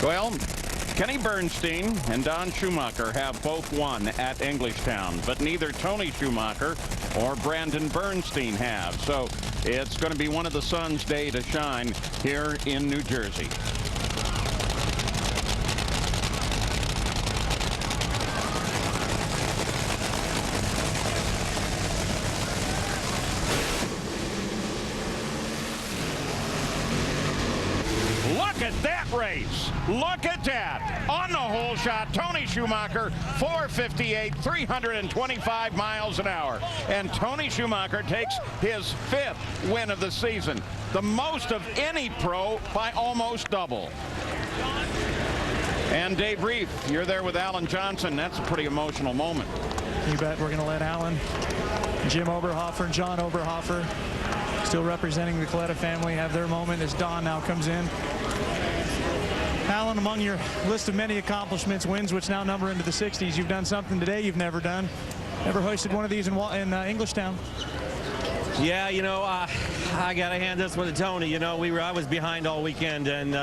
Well, Kenny Bernstein and Don Shoemaker have both won at Englishtown, but neither Tony Shoemaker or Brandon Bernstein have. So it's going to be one of the Suns' day to shine here in New Jersey. Look at that race. Look at that. On the hole shot, Tony Shoemaker, 458, 325 miles an hour. And Tony Shoemaker takes his 5th win of the season, the most of any pro by almost double. And Dave Reef, you're there with Alan Johnson. That's a pretty emotional moment. You bet. We're going to let Alan, Jim Oberhofer, and John Oberhofer, still representing the Kalitta family, have their moment as Don now comes in. Alan, among your list of many accomplishments, wins which now number into the 60s, you've done something today you've never done. Never hoisted one of these in Englishtown. Yeah, you know, I got to hand this one to Tony. You know, I was behind all weekend, and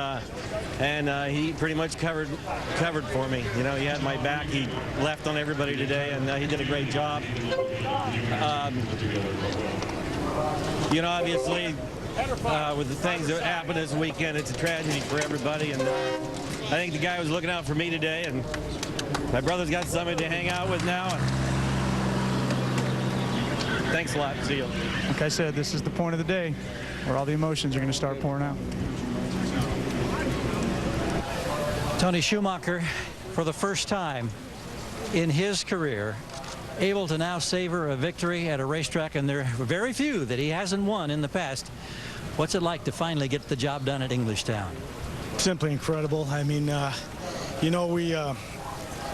he pretty much covered for me. You know, he had my back. He left on everybody today, and he did a great job. You know, obviously, with the things that happened this weekend, it's a tragedy for everybody, and I think the guy was looking out for me today, and my brother's got somebody to hang out with now. Thanks a lot. See you. Like I said, this is the point of the day where all the emotions are going to start pouring out. Tony Shoemaker, for the first time in his career, able to now savor a victory at a racetrack, and there are very few that he hasn't won in the past. What's it like to finally get the job done at Englishtown? Simply incredible. I mean, you know,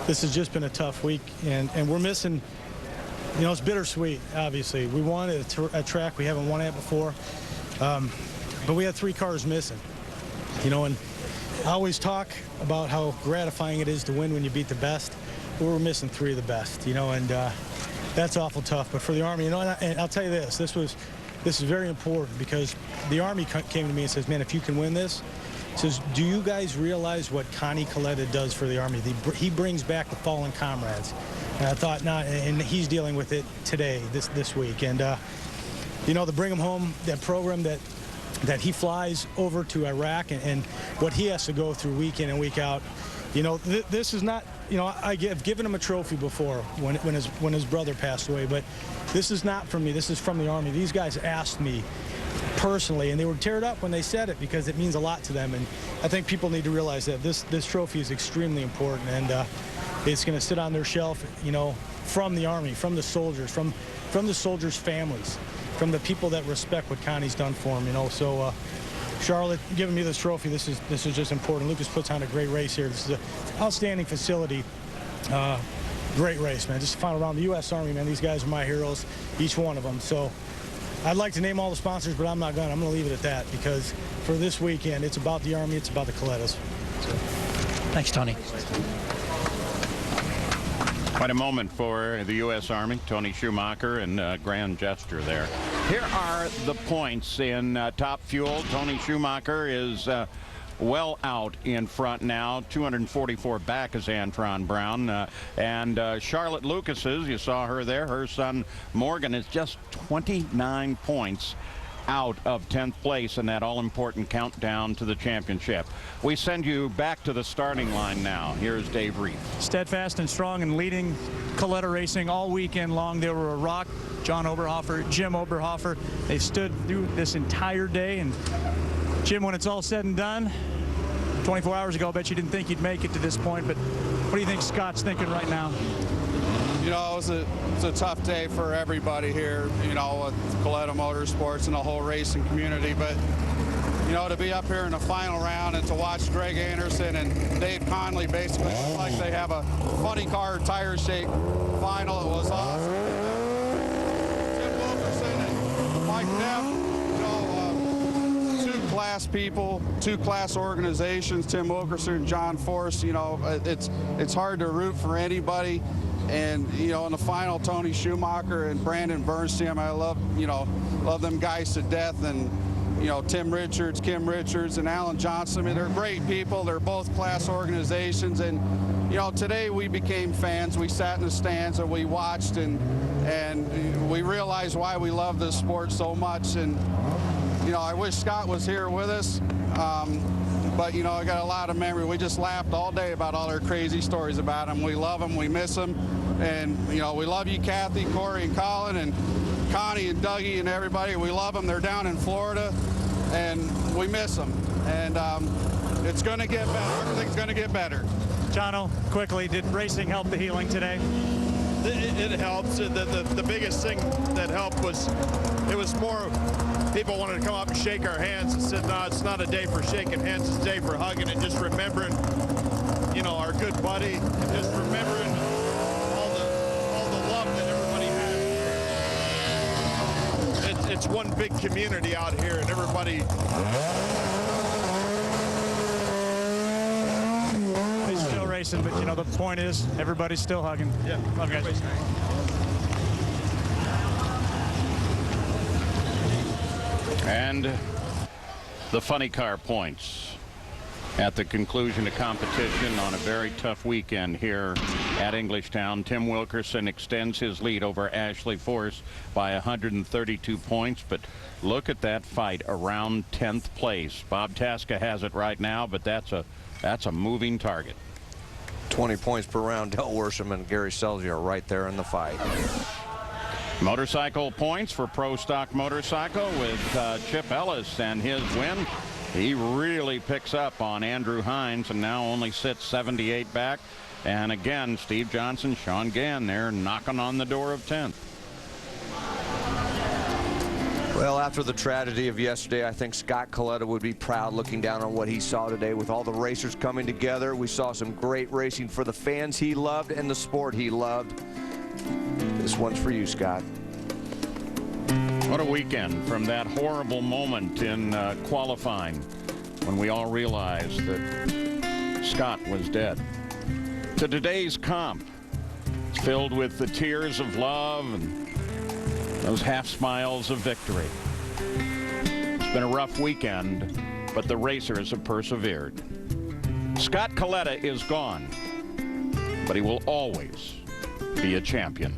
this has just been a tough week, and we're missing, you know, it's bittersweet, obviously. We won at a track we haven't won at before, but we had 3 cars missing, you know, and I always talk about how gratifying it is to win when you beat the best. We were missing 3 of the best, you know, and that's awful tough. But for the Army, you know, and I'll tell you this is very important, because the Army came to me and says, man, if you can win this, says, do you guys realize what Connie Kalitta does for the Army? He brings back the fallen comrades. And I thought, nah, and he's dealing with it today, this week. And, you know, to bring him home, that program that he flies over to Iraq, and what he has to go through week in and week out, you know, this is not, you know, I've given him a trophy before when his brother passed away, but this is not from me. This is from the Army. These guys asked me personally, and they were teared up when they said it, because it means a lot to them. And I think people need to realize that this trophy is extremely important, and it's going to sit on their shelf, you know, from the Army, from the soldiers, from the soldiers' families, from the people that respect what Connie's done for them, you know. So Charlotte giving me this trophy, this is just important. Lucas puts on a great race here. This is an outstanding facility. Great race, man. Just the final round. The U.S. Army, man, these guys are my heroes, each one of them. So I'd like to name all the sponsors, but I'm not going to. I'm going to leave it at that, because for this weekend, it's about the Army, it's about the Kalittas. So. Thanks, Tony. Quite a moment for the U.S. Army. Tony Shoemaker, and grand gesture there. Here are the points in Top Fuel. Tony Shoemaker is well out in front now. 244 back is Antron Brown. And Charlotte Lucas's, you saw her there. Her son Morgan is just 29 points out of 10th place in that all-important countdown to the championship. We send you back to the starting line now. Here's Dave Reef. Steadfast and strong and leading Kalitta racing all weekend long. They were a rock. John Oberhofer, Jim Oberhofer. They've stood through this entire day. And Jim, when it's all said and done, 24 hours ago, I bet you didn't think you'd make it to this point, but what do you think Scott's thinking right now? You know, it's a tough day for everybody here, you know, with Kalitta Motorsports and the whole racing community. But, you know, to be up here in the final round and to watch Greg Anderson and Dave Conley basically look like they have a funny car tire shake final, it was awesome. Tim Wilkerson and Mike Neff, you know, 2 class people, 2 class organizations, Tim Wilkerson and John Force. You know, it's hard to root for anybody. And, you know, in the final, Tony Shoemaker and Brandon Bernstein, I love them guys to death. And, you know, Tim Richards, Kim Richards, and Alan Johnson. I mean, they're great people. They're both class organizations. And, you know, today we became fans. We sat in the stands and we watched, and we realized why we love this sport so much. And, you know, I wish Scott was here with us. But, you know, I got a lot of memory. We just laughed all day about all our crazy stories about him. We love him. We miss him. And, you know, we love you, Kathy, Corey, and Colin, and Connie and Dougie and everybody. We love them. They're down in Florida, and we miss them. And it's going to get better. Everything's going to get better. Jono, quickly, did racing help the healing today? It helps. The biggest thing that helped was it was more people wanted to come up and shake our hands and said, no, it's not a day for shaking hands, it's a day for hugging and just remembering, you know, our good buddy, and just remembering all the love that everybody had. It's one big community out here, and everybody. He's still racing, but you know the point is everybody's still hugging. Yeah, love you guys. And the funny car points at the conclusion of competition on a very tough weekend here at Englishtown. Tim Wilkerson extends his lead over Ashley Force by 132 points, but look at that fight around 10th place. Bob Tasca has it right now, but that's a moving target. 20 points per round. Del Worsham and Gary Selzy are right there in the fight. Motorcycle points for Pro Stock Motorcycle with Chip Ellis and his win. He really picks up on Andrew Hines and now only sits 78 back. And again, Steve Johnson, Sean Gann there knocking on the door of 10th. Well, after the tragedy of yesterday, I think Scott Kalitta would be proud looking down on what he saw today with all the racers coming together. We saw some great racing for the fans he loved and the sport he loved. This one's for you, Scott. What a weekend from that horrible moment in qualifying when we all realized that Scott was dead. To today's comp, it's filled with the tears of love and those half smiles of victory. It's been a rough weekend, but the racers have persevered. Scott Kalitta is gone, but he will always be a champion.